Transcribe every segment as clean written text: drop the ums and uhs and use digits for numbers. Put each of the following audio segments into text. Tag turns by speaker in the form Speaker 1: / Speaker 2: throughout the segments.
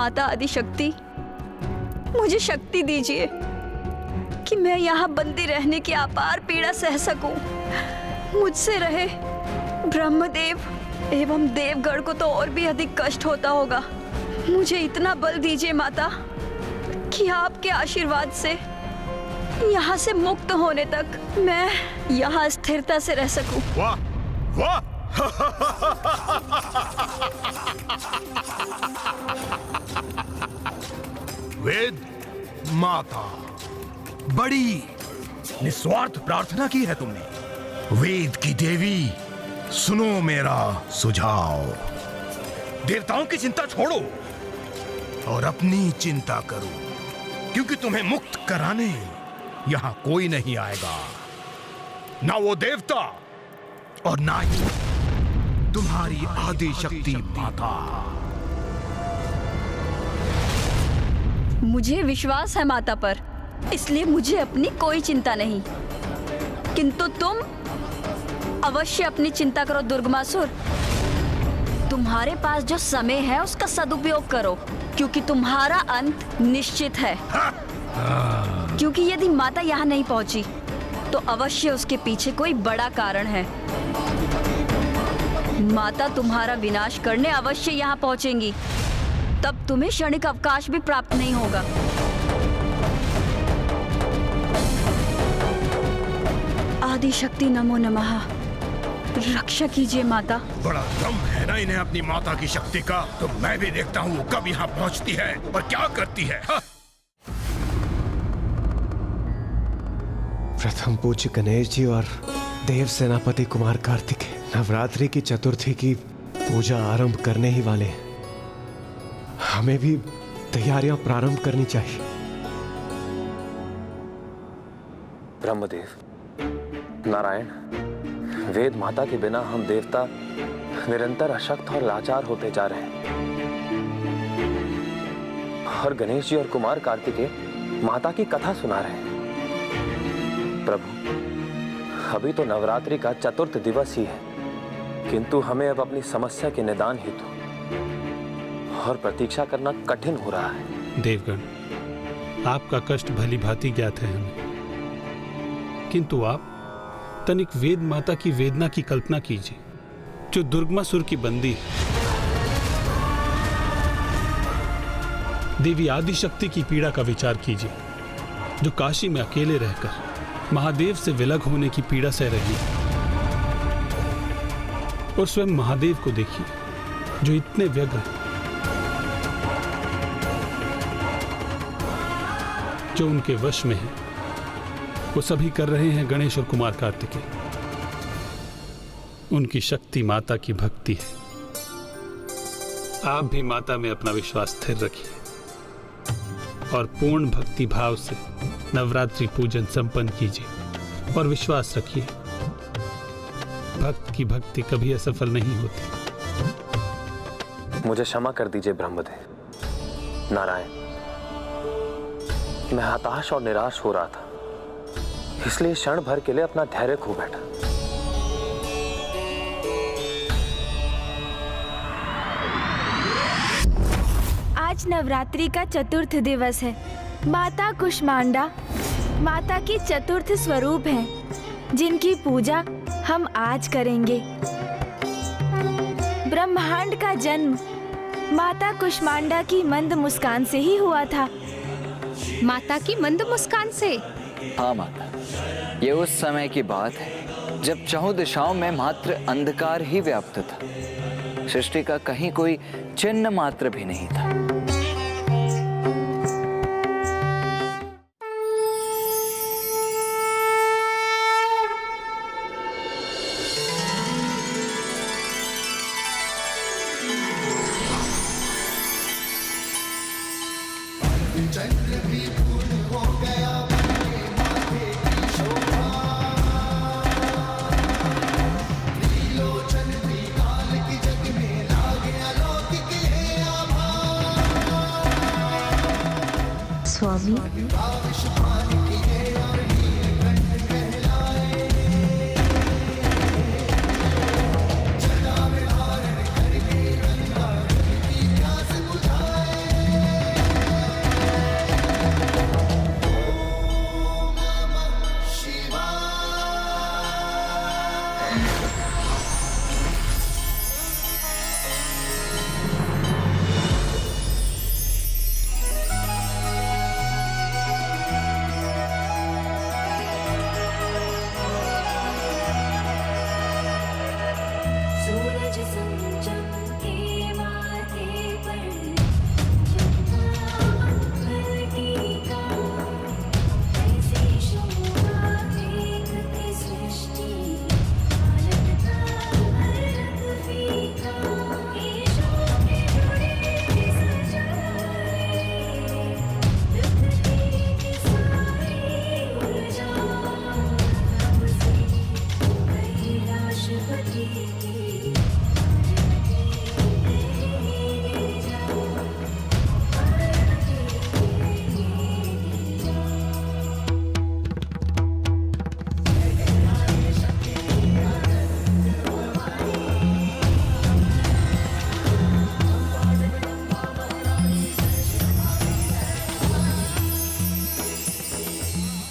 Speaker 1: माता आदिशक्ति, मुझे शक्ति दीजिए कि मैं यहाँ बंदी रहने की अपार पीड़ा सह सकूं। मुझसे रहे ब्रह्मदेव एवं देवगण को तो और भी अधिक कष्ट होता होगा। मुझे इतना बल दीजिए माता कि आपके आशीर्वाद से यहाँ से मुक्त होने तक मैं यहाँ स्थिरता से रह सकूं।
Speaker 2: वाह वाह! वेद माता, बड़ी निस्वार्थ प्रार्थना की है तुमने। वेद की देवी, सुनो मेरा सुझाव। देवताओं की चिंता छोड़ो और अपनी चिंता करो, क्योंकि तुम्हें मुक्त कराने यहां कोई नहीं आएगा, ना वो देवता और ना ही तुम्हारी आदि शक्ति माता।
Speaker 1: मुझे विश्वास है माता पर, इसलिए मुझे अपनी कोई चिंता नहीं। किंतु तुम अवश्य अपनी चिंता करो दुर्गमासुर। तुम्हारे पास जो समय है उसका सदुपयोग करो, क्योंकि तुम्हारा अंत निश्चित है। क्योंकि यदि माता यहाँ नहीं पहुंची तो अवश्य उसके पीछे कोई बड़ा कारण है। माता तुम्हारा विनाश करने अवश्य यहाँ पहुंचेंगी, तब तुम्हें क्षणिक अवकाश भी प्राप्त नहीं होगा। आदिशक्ति नमो नमः। रक्षा कीजिए माता।
Speaker 2: बड़ा दम है ना इन्हें अपनी माता की शक्ति का। तो मैं भी देखता हूँ कब यहाँ पहुँचती है और क्या करती है।
Speaker 3: प्रथम पूज्य गणेश जी और देव सेनापति कुमार कार्तिकेय नवरात्रि की चतुर्थी की पूजा आरंभ करने ही वाले हैं। हमें भी तैयारियां प्रारंभ करनी चाहिए।
Speaker 4: ब्रह्मदेव, नारायण, वेद माता के बिना हम देवता निरंतर अशक्त और लाचार होते जा रहे हैं। और गणेश जी और कुमार कार्तिकेय माता की कथा सुना रहे हैं। प्रभु, अभी तो नवरात्रि का चतुर्थ दिवस ही है, किंतु हमें अब अपनी समस्या के निदान हेतु और प्रतीक्षा करना कठिन हो रहा है।
Speaker 5: देवगण, आपका कष्ट भली भांति ज्ञात है हमें, किंतु आप तनिक वेद माता की वेदना की कल्पना कीजिए, जो दुर्गमासुर की बंदी है। देवी आदिशक्ति की पीड़ा का विचार कीजिए, जो काशी में अकेले रहकर महादेव से विलग होने की पीड़ा सह रही है। और स्वयं महादेव को देखिए, जो इतने व्यग्र हैं, जो उनके वश में है, वो सभी कर रहे हैं गणेश और कुमार कार्तिकेय। उनकी शक्ति माता की भक्ति है। आप भी माता में अपना विश्वास स्थिर रखिए और पूर्ण भक्ति भाव से नवरात्रि पूजन संपन्न कीजिए और विश्वास रखिए, भक्त की भक्ति कभी असफल नहीं होती।
Speaker 4: मुझे क्षमा कर दीजिए ब्रह्मदेव। नारायण, मैं हताश और निराश हो रहा था, इसलिए क्षण भर के लिए अपना धैर्य खो बैठा।
Speaker 6: आज नवरात्रि का चतुर्थ दिवस है। माता कुष्मांडा माता की चतुर्थ स्वरूप हैं, जिनकी पूजा हम आज करेंगे। ब्रह्मांड का जन्म माता कुष्मांडा की मंद मुस्कान से ही हुआ था।
Speaker 7: माता की मंद मुस्कान से?
Speaker 8: हाँ माता, ये उस समय की बात है जब चहुं दिशाओं में मात्र अंधकार ही व्याप्त था। सृष्टि का कहीं कोई चिन्ह मात्र भी नहीं था।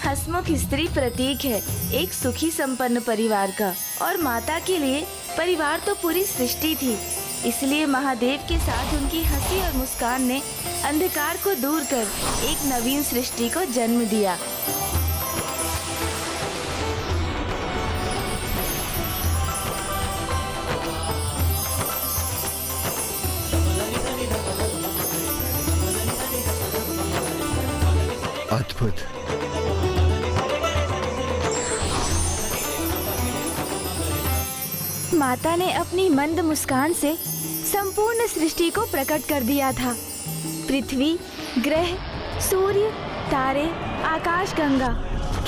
Speaker 6: हंसमुख स्त्री प्रतीक है एक सुखी संपन्न परिवार का। और माता के लिए परिवार तो पूरी सृष्टि थी, इसलिए महादेव के साथ उनकी हंसी और मुस्कान ने अंधकार को दूर कर एक नवीन सृष्टि को जन्म दिया।
Speaker 8: अद्भुत।
Speaker 6: माता ने अपनी मंद मुस्कान से संपूर्ण सृष्टि को प्रकट कर दिया था। पृथ्वी, ग्रह, सूर्य, तारे, आकाश गंगा।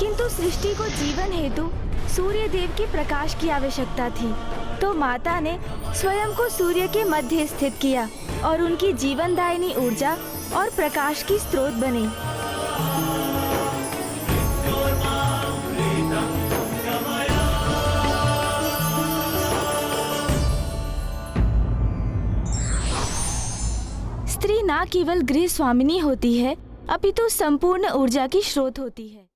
Speaker 6: किंतु सृष्टि को जीवन हेतु सूर्य देव के प्रकाश की आवश्यकता थी, तो माता ने स्वयं को सूर्य के मध्य स्थित किया और उनकी जीवनदायिनी ऊर्जा और प्रकाश की स्रोत बनी। स्त्री न केवल गृह स्वामिनी होती है, अपितु संपूर्ण ऊर्जा की स्रोत होती है।